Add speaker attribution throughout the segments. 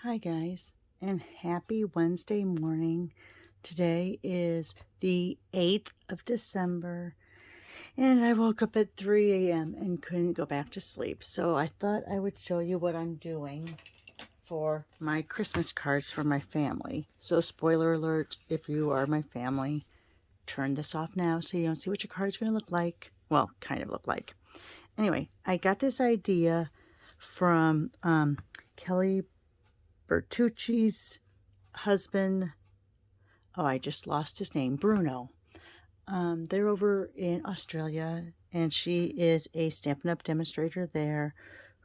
Speaker 1: Hi guys, and happy Wednesday morning. Today is the 8th of December, and I woke up at 3 a.m. and couldn't go back to sleep. So I thought I would show you what I'm doing for my Christmas cards for my family. So spoiler alert, if you are my family, turn this off now so you don't see what your card's going to look like. Well, kind of look like. Anyway, I got this idea from Kelly Bertucci's husband. Oh, I just lost his name. Bruno. They're over in Australia, and she is a Stampin' Up! Demonstrator there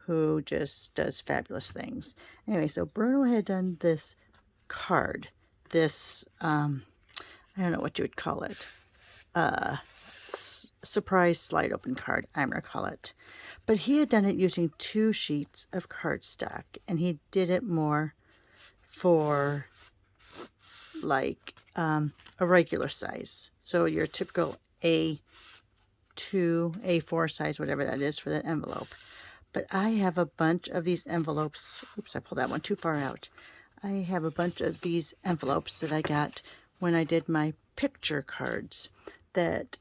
Speaker 1: who just does fabulous things. Anyway, so Bruno had done this card, this, I don't know what you would call it, surprise slide open card, I'm going to call it. But he had done it using 2 sheets of cardstock, and he did it more for like a regular size. So your typical A2, A4 size, whatever that is for that envelope. But I have a bunch of these envelopes. Oops, I pulled that one too far out. I have a bunch of these envelopes that I got when I did my picture cards that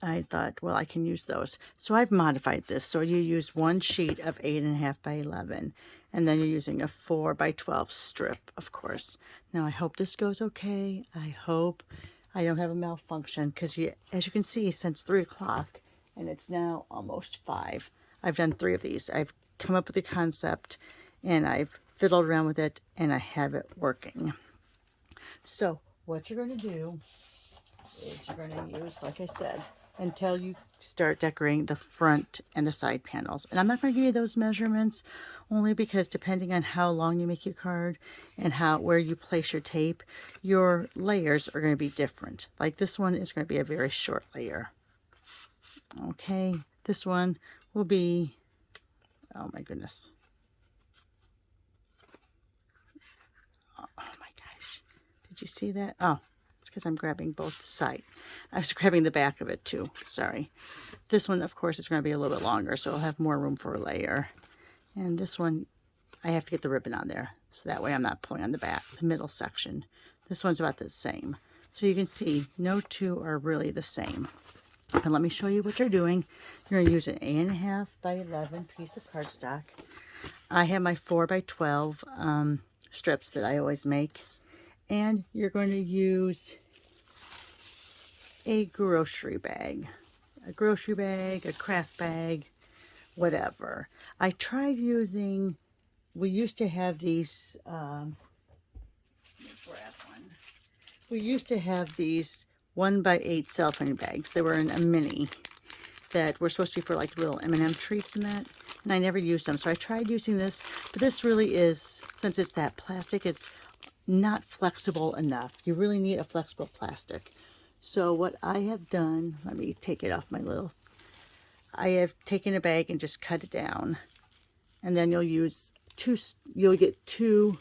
Speaker 1: I thought, well, I can use those. So I've modified this. So you use 1 sheet of 8.5 by 11, and then you're using a 4 by 12 strip, of course. Now, I hope this goes okay. I hope I don't have a malfunction, because as you can see, since 3 o'clock, and it's now almost 5, I've done 3 of these. I've come up with the concept, and I've fiddled around with it, and I have it working. So what you're going to do is you're going to use, like I said, until you start decorating the front and the side panels. And I'm not going to give you those measurements, only because depending on how long you make your card and where you place your tape, your layers are going to be different. Like this one is going to be a very short layer. Okay, this one will be, oh my goodness. Oh my gosh. Did you see that? Oh, it's because I'm grabbing both sides. I was grabbing the back of it too. Sorry. This one, of course, is going to be a little bit longer, so I'll have more room for a layer. And this one, I have to get the ribbon on there, so that way I'm not pulling on the back, the middle section. This one's about the same. So you can see no two are really the same. And let me show you what you're doing. You're going to use an 8.5 by 11 piece of cardstock. I have my 4 by 12 strips that I always make. And you're going to use a grocery bag, a craft bag, whatever. I tried using, we used to have these, let me grab one. We used to have these 1x8 cellophane bags. They were in a mini that were supposed to be for like little M&M treats and that. And I never used them. So I tried using this, but this really is, since it's that plastic, it's not flexible enough. You really need a flexible plastic. So what I have done, let me take it off my little, I have taken a bag and just cut it down. And then you'll get 2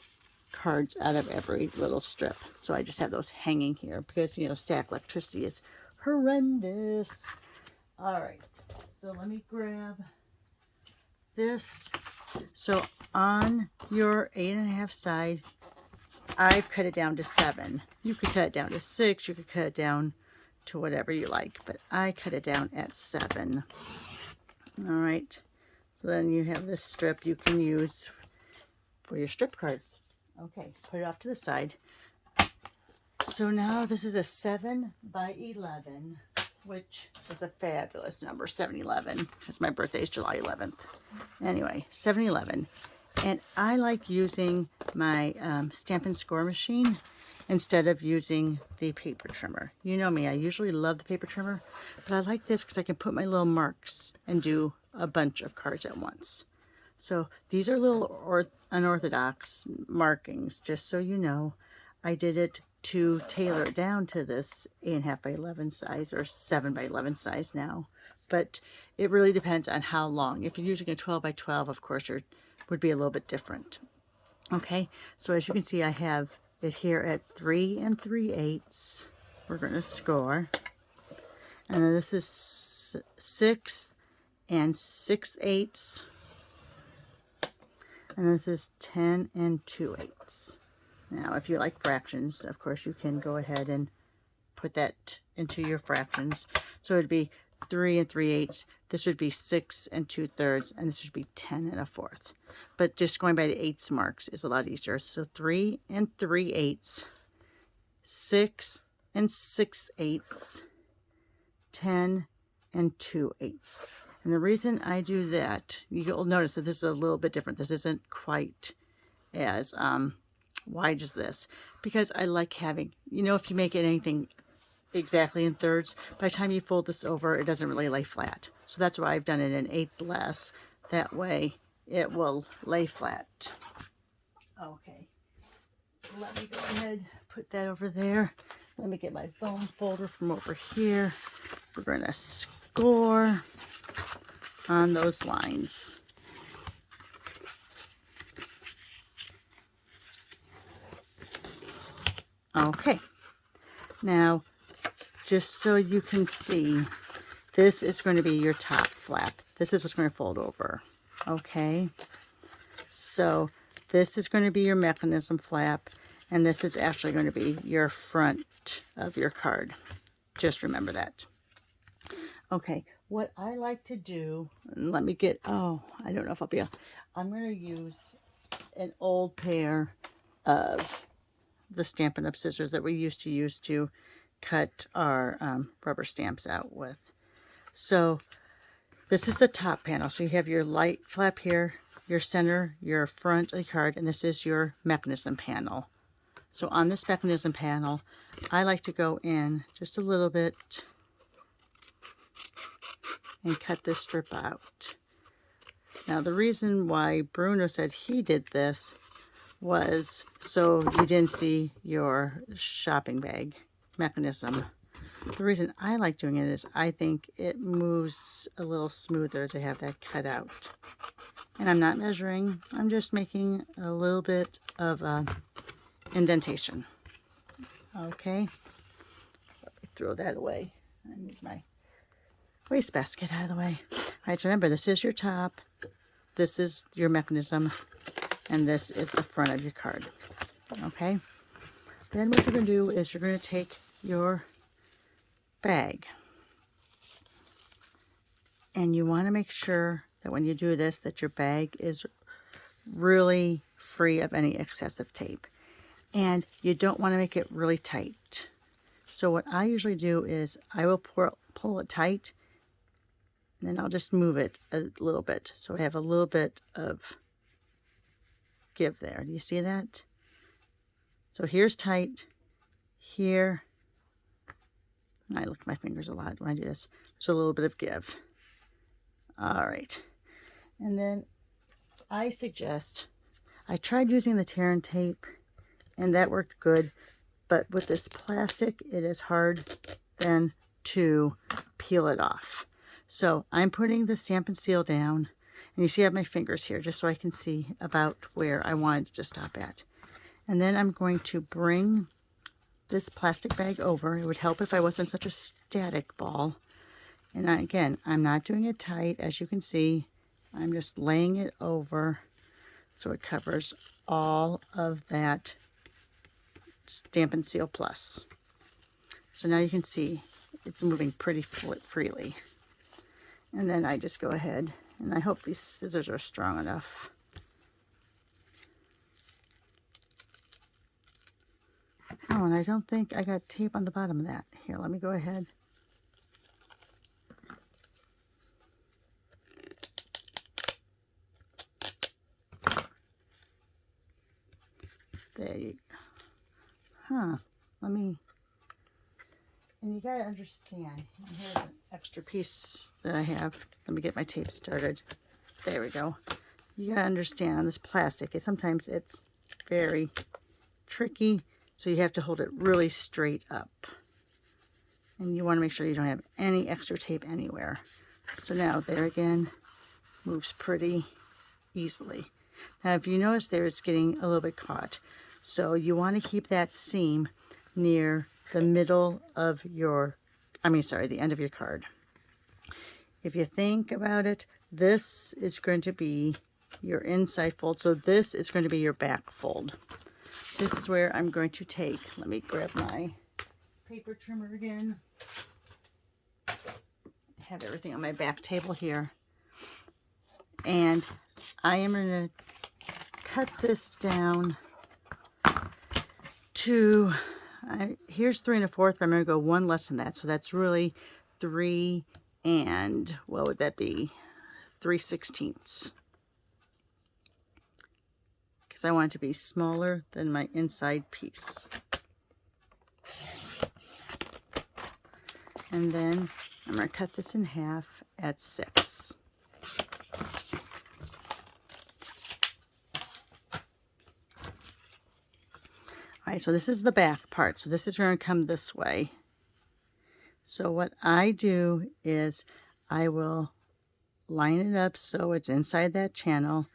Speaker 1: cards out of every little strip. So I just have those hanging here because, you know, static electricity is horrendous. All right, so let me grab this. So on your 8.5 side, I've cut it down to 7. You could cut it down to 6. You could cut it down to whatever you like, but I cut it down at 7. All right. So then you have this strip you can use for your strip cards. Okay, put it off to the side. So now this is a 7 by 11, which is a fabulous number, 7-11, because my birthday is July 11th. Anyway, 7-11. And I like using my Stampin' Score machine instead of using the paper trimmer. You know me, I usually love the paper trimmer, but I like this because I can put my little marks and do a bunch of cards at once. So these are little unorthodox markings, just so you know. I did it to tailor it down to this 8.5 by 11 size, or 7 by 11 size now. But it really depends on how long. If you're using a 12 by 12, of course, would be a little bit different. Okay, so as you can see, I have it here at 3 3/8. We're going to score. And then this is 6 6/8. And this is 10 and 2/8. Now, if you like fractions, of course, you can go ahead and put that into your fractions. So it'd be 3 and 3/8. This would be 6 and 2/3, and this would be 10 and 1/4. But just going by the eighths marks is a lot easier. So 3 and 3/8, 6 and 6/8, 10 and 2/8. And the reason I do that, you'll notice that this is a little bit different. This isn't quite as wide as this, because I like having, you know, if you make it anything exactly in thirds, by the time you fold this over, it doesn't really lay flat. So that's why I've done it an eighth less. That way it will lay flat. Okay, let me go ahead, put that over there. Let me get my bone folder from over here. We're going to score on those lines. Okay, now just so you can see, this is going to be your top flap. This is what's going to fold over. Okay, so this is going to be your mechanism flap, and this is actually going to be your front of your card. Just remember that. Okay, what I like to do, let me get, oh, I don't know if I'll be able, I'm going to use an old pair of the Stampin' Up! Scissors that we used to use to cut our rubber stamps out with. So this is the top panel. So you have your light flap here, your center, your front of the card, and this is your mechanism panel. So on this mechanism panel, I like to go in just a little bit and cut this strip out. Now the reason why Bruno said he did this was so you didn't see your shopping bag mechanism. The reason I like doing it is I think it moves a little smoother to have that cut out. And I'm not measuring, I'm just making a little bit of a indentation. Okay, let me throw that away. I need my wastebasket out of the way. All right, so remember, this is your top, this is your mechanism, and this is the front of your card. Okay, then what you're going to do is you're going to take your bag, and you want to make sure that when you do this that your bag is really free of any excessive tape, and you don't want to make it really tight. So what I usually do is I will pull it tight, and then I'll just move it a little bit so I have a little bit of give there. Do you see that? So here's tight, here, I look at my fingers a lot when I do this, so a little bit of give. All right, and then I suggest, I tried using the tear and tape and that worked good, but with this plastic it is hard then to peel it off. So I'm putting the Stampin' Seal down, and you see I have my fingers here just so I can see about where I wanted to stop at. And then I'm going to bring this plastic bag over. It would help if I wasn't such a static ball. And again, I'm not doing it tight, as you can see. I'm just laying it over so it covers all of that Stampin' Seal Plus. So now you can see it's moving pretty freely. And then I just go ahead, and I hope these scissors are strong enough. Oh, and I don't think I got tape on the bottom of that. Here, let me go ahead. There you go. Huh. Let me, and you gotta understand, here's an extra piece that I have. Let me get my tape started. There we go. You gotta understand on this plastic, sometimes it's very tricky, so you have to hold it really straight up. And you wanna make sure you don't have any extra tape anywhere. So now there again, moves pretty easily. Now if you notice there, it's getting a little bit caught. So you want to keep that seam near the middle of your, the end of your card. If you think about it, this is going to be your inside fold. So this is going to be your back fold. This is where I'm going to take, let me grab my paper trimmer again. I have everything on my back table here. And I am going to cut this down to, here's 3 1/4, but I'm going to go one less than that. So that's really 3 and, what would that be? 3/16. Because I want it to be smaller than my inside piece. And then I'm going to cut this in half at 6. All right, so this is the back part. So this is going to come this way. So what I do is I will line it up so it's inside that channel.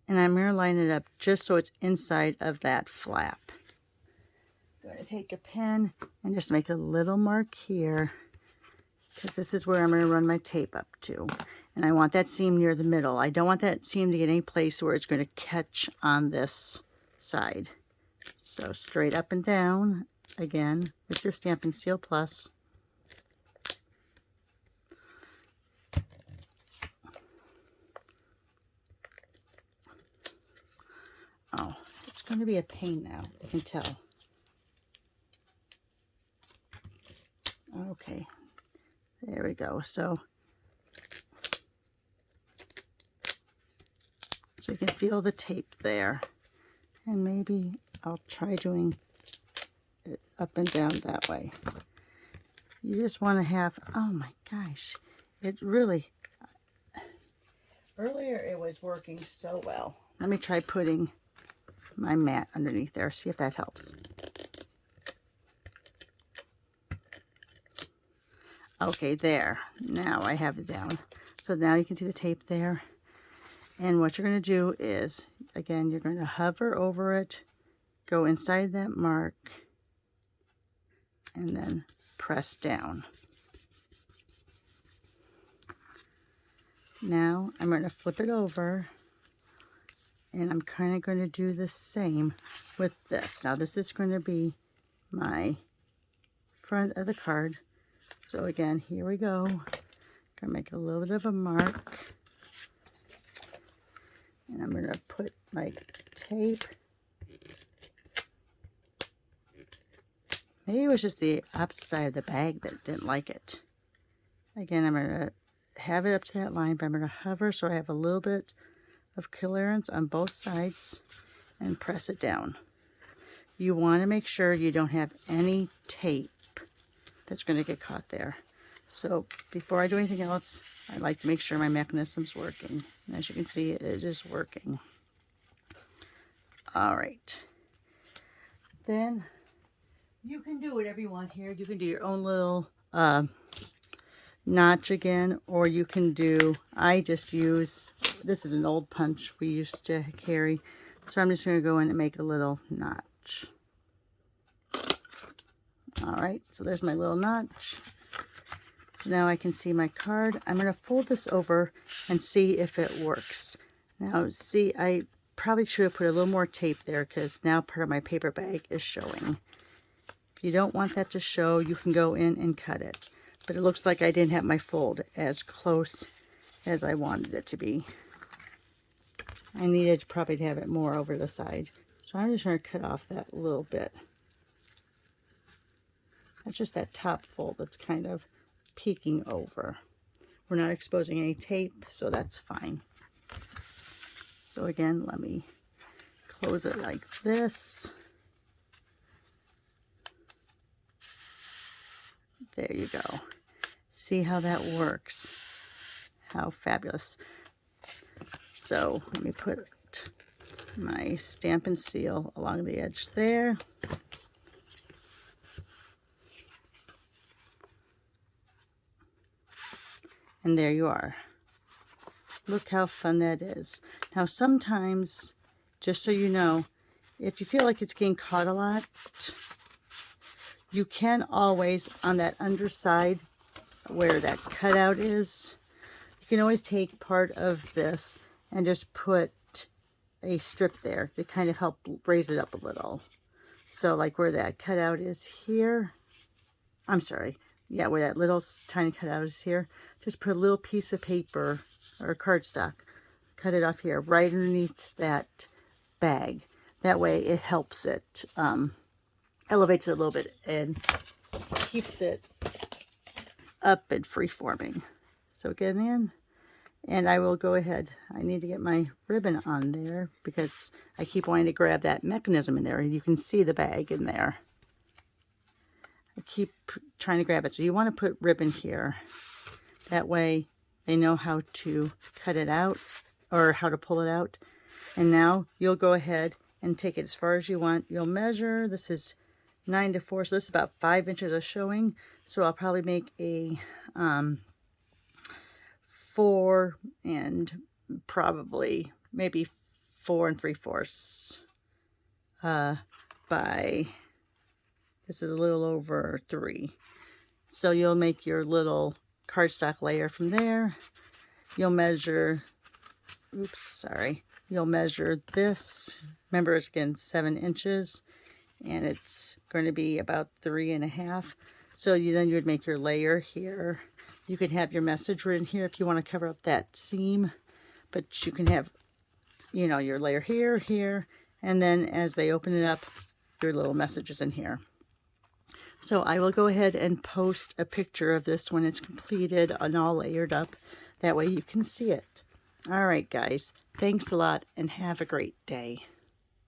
Speaker 1: And I'm going to line it up just so it's inside of that flap. I'm going to take a pen and just make a little mark here, because this is where I'm going to run my tape up to. And I want that seam near the middle. I don't want that seam to get any place where it's going to catch on this side. So straight up and down, again, with your Stampin' Steel Plus. Oh, it's going to be a pain now, I can tell. Okay, there we go. So you can feel the tape there. And maybe I'll try doing it up and down that way. You just want to have, oh my gosh, it really, earlier it was working so well. Let me try putting my mat underneath there, see if that helps. Okay, there. Now I have it down. So now you can see the tape there. And what you're going to do is, again, you're going to hover over it, go inside that mark, and then press down. Now I'm going to flip it over, and I'm kind of going to do the same with this. Now this is going to be my front of the card. So again, here we go. Gonna make a little bit of a mark. And I'm gonna put my tape. Maybe it was just the opposite side of the bag that didn't like it. Again, I'm gonna have it up to that line, but I'm gonna hover so I have a little bit of clearance on both sides and press it down. You want to make sure you don't have any tape that's going to get caught there. So before I do anything else, I like to make sure my mechanism's working. And as you can see, it is working. All right. Then you can do whatever you want here. You can do your own little notch again, or you can do, I just use, this is an old punch we used to carry. So I'm just going to go in and make a little notch. All right, so there's my little notch. So now I can see my card. I'm going to fold this over and see if it works. Now, see, I probably should have put a little more tape there because now part of my paper bag is showing. If you don't want that to show, you can go in and cut it. But it looks like I didn't have my fold as close as I wanted it to be. I needed probably to have it more over the side. So I'm just going to cut off that little bit. That's just that top fold that's kind of peeking over. We're not exposing any tape, so that's fine. So again, let me close it like this. There you go. See how that works. How fabulous. So let me put my Stampin' Seal along the edge there. And there you are. Look how fun that is. Now sometimes, just so you know, if you feel like it's getting caught a lot, you can always, on that underside where that cutout is, you can always take part of this and just put a strip there to kind of help raise it up a little. So like where that cutout is here, I'm sorry, yeah, where that little tiny cutout is here, just put a little piece of paper or cardstock, cut it off here, right underneath that bag. That way it helps it, elevates it a little bit and keeps it up and free-forming. So get in, and I will go ahead. I need to get my ribbon on there because I keep wanting to grab that mechanism in there. You can see the bag in there. I keep trying to grab it. So you want to put ribbon here. That way they know how to cut it out or how to pull it out. And now you'll go ahead and take it as far as you want. You'll measure. This is 9 to 4, so this is about 5 inches of showing. So I'll probably make a 4 and probably maybe 4 3/4 by, this is a little over 3. So you'll make your little cardstock layer from there. You'll measure, oops, sorry. You'll measure this. Remember, it's again 7 inches, and it's going to be about 3.5. So then you would make your layer here. You could have your message written here if you want to cover up that seam, but you can have, you know, your layer here, here, and then as they open it up, your little messages in here. So I will go ahead and post a picture of this when it's completed and all layered up. That way you can see it. All right, guys. Thanks a lot and have a great day.